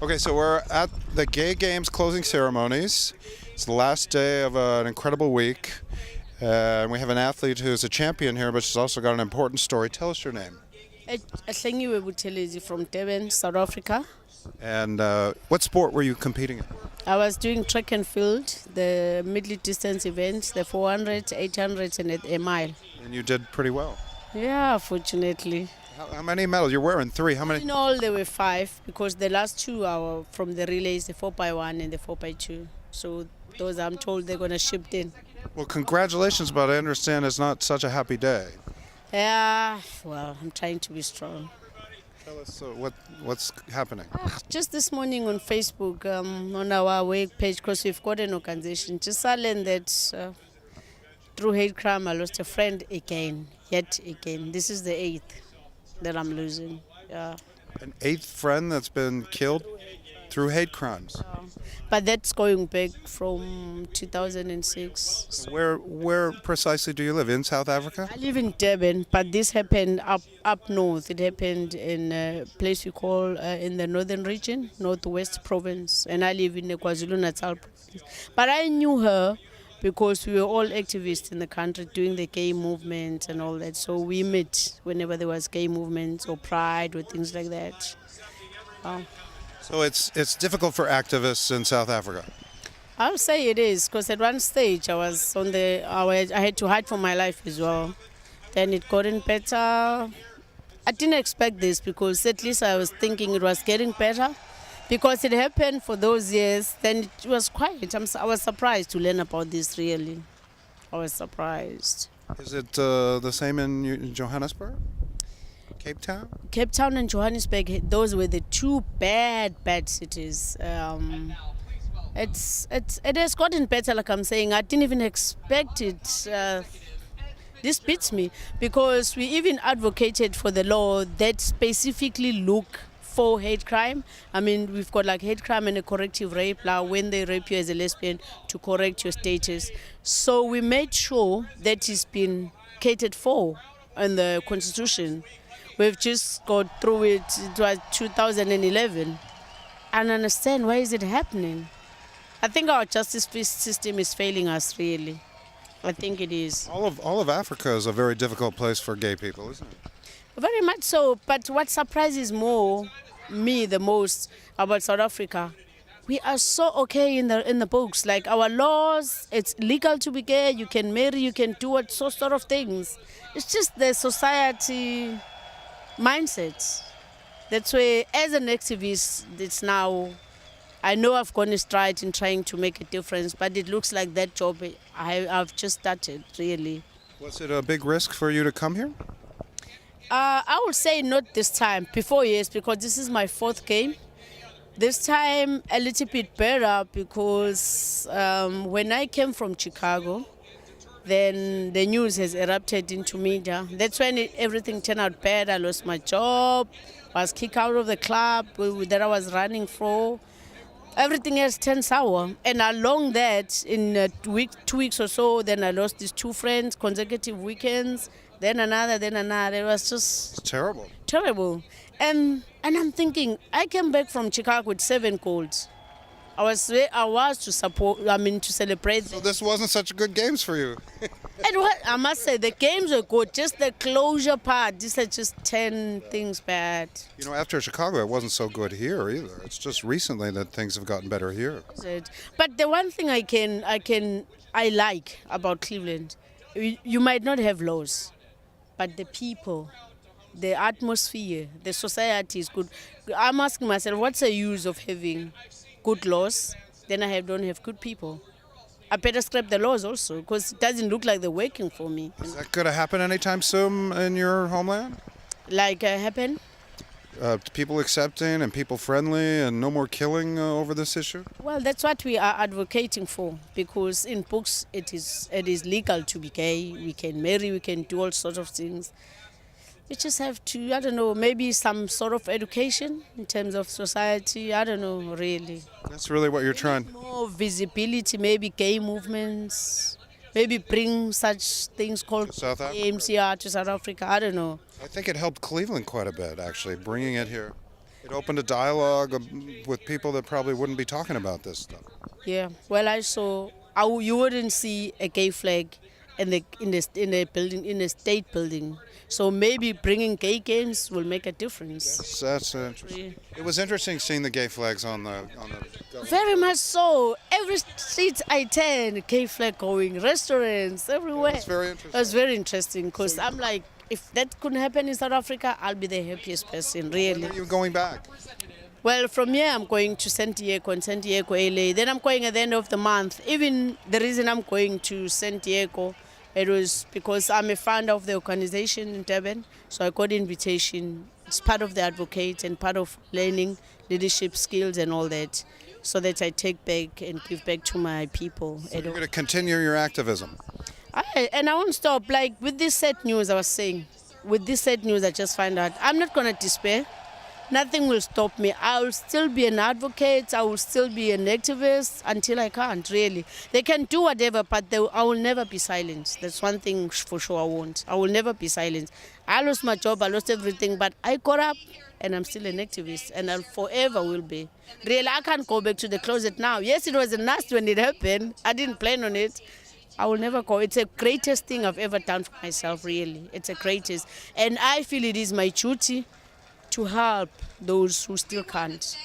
Okay, so we're at the Gay Games closing ceremonies. It's the last day of an incredible week. And we have an athlete who's a champion here, but she's also got an important story. Tell us your name. Ahlengiwe Buthelezi from Durban, South Africa. And what sport were you competing in? I was doing track and field, the middle distance events, the 400, 800 and a mile. And you did pretty well. Yeah, fortunately. How many medals? You're wearing 3. How many? In all, there were 5 because the last 2 are from the relays, the 4x1 and the 4x2. So those I'm told they're going to ship in. Well, congratulations, but I understand it's not such a happy day. Yeah, well, I'm trying to be strong. Tell us what's happening. Just this morning on Facebook, on our web page, because we've got an organization, just I learned that through hate crime I lost a friend yet again. This is the 8th that I'm losing. Yeah. An 8th friend that's been killed through hate crimes. But that's going back from 2006. Where precisely do you live? In South Africa? I live in Durban, but this happened up north. It happened in a place we call in the northern region, northwest province, and I live in the KwaZulu-Natal province. But I knew her because we were all activists in the country doing the gay movement and all that. So we met whenever there was gay movements or pride or things like that. So it's difficult for activists in South Africa. I would say it is, because at one stage I had to hide for my life as well. Then it gotten better. I didn't expect this because at least I was thinking it was getting better. Because it happened for those years, then it was quiet. I was surprised to learn about this, really. I was surprised. Is it the same in Johannesburg? Cape Town? Cape Town and Johannesburg, those were the 2 bad cities. It has gotten better, like I'm saying. I didn't even expect it. This beats me because we even advocated for the law that specifically look for hate crime. I mean, we've got like hate crime and a corrective rape law when they rape you as a lesbian to correct your status. So we made sure that it's been catered for in the Constitution. We've just got through it. It was 2011. And understand why is it happening. I think our justice system is failing us, really. I think it is. All of Africa is a very difficult place for gay people, isn't it? Very much so. But what surprises me the most about South Africa, we are so okay in the books. Like our laws, it's legal to be gay. You can marry, you can do it, sort of things. It's just the society mindset. That's why, as an activist, it's now. I know I've gone astray in trying to make a difference, but it looks like that job I've just started, really. Was it a big risk for you to come here? I would say not this time. Before, yes, because this is my 4th game. This time, a little bit better because when I came from Chicago, then the news has erupted into media. That's when everything turned out bad. I lost my job, was kicked out of the club that I was running for. Everything else turned sour. And along that, in 2 weeks or so, then I lost these 2 friends, consecutive weekends, then another. It was just... It's terrible. Terrible. And I'm thinking, I came back from Chicago with 7 golds. I was to celebrate. So this wasn't such good games for you. I must say, the games were good. Just the closure part, these are just 10 things bad. You know, after Chicago, it wasn't so good here either. It's just recently that things have gotten better here. But the one thing I like about Cleveland, you might not have laws, but the people, the atmosphere, the society is good. I'm asking myself, what's the use of having good laws, then I don't have good people? I better scrap the laws also, because it doesn't look like they're working for me. Is that going to happen anytime soon in your homeland? Like happen? People accepting and people friendly and no more killing over this issue? Well, that's what we are advocating for, because in books it is legal to be gay. We can marry, we can do all sorts of things. You just have to, I don't know, maybe some sort of education in terms of society. I don't know, really. That's really what you're trying. More visibility, maybe gay movements, maybe bring such things called games here to South Africa. I don't know. I think it helped Cleveland quite a bit, actually, bringing it here. It opened a dialogue with people that probably wouldn't be talking about this stuff. Yeah. Well, I saw. You wouldn't see a gay flag in a building, in a state building. So maybe bringing gay games will make a difference. That's interesting. It was interesting seeing the gay flags on the Very much so. Every street I turn, gay flag going, restaurants everywhere. It's very interesting. It was very interesting because I'm like, if that could happen in South Africa, I'll be the happiest person, really. When are you going back? Well, from here I'm going to San Diego and San Diego, LA. Then I'm going at the end of the month. Even the reason I'm going to San Diego, it was because I'm a founder of the organization in Durban. So I got invitation. It's part of the advocate and part of learning leadership skills and all that, so that I take back and give back to my people. So you're going to continue your activism. And I won't stop. Like with this sad news I was saying, with this sad news I just find out, I'm not going to despair. Nothing will stop me. I will still be an advocate. I will still be an activist until I can't, really. They can do whatever, but I will never be silenced. That's one thing for sure I won't. I will never be silenced. I lost my job, I lost everything, but I got up and I'm still an activist, and I forever will be. Really, I can't go back to the closet now. Yes, it was nasty when it happened. I didn't plan on it. I will never go. It's the greatest thing I've ever done for myself, really. It's the greatest. And I feel it is my duty to help those who still can't.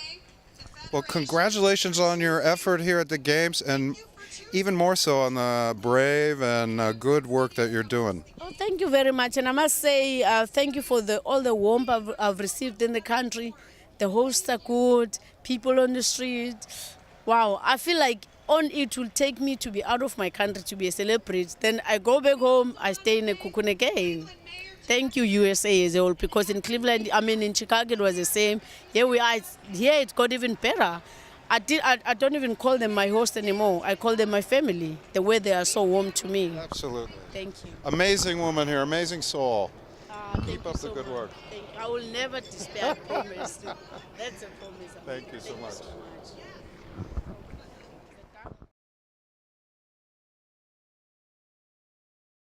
Well, congratulations on your effort here at the Games, and even more so on the brave and good work that you're doing. Oh, thank you very much. And I must say thank you for all the warmth I've received in the country. The hosts are good, people on the street. Wow, I feel like it will take me to be out of my country to be a celebrity. Then I go back home, I stay in a cocoon again. Thank you, USA as well, because in Cleveland, in Chicago, it was the same. Here we are. Here it got even better. I don't even call them my host anymore. I call them my family, the way they are so warm to me. Absolutely. Thank you. Amazing woman here, amazing soul. Keep up the good work. Thank you. I will never despair, I promise. That's a promise. Thank you so much.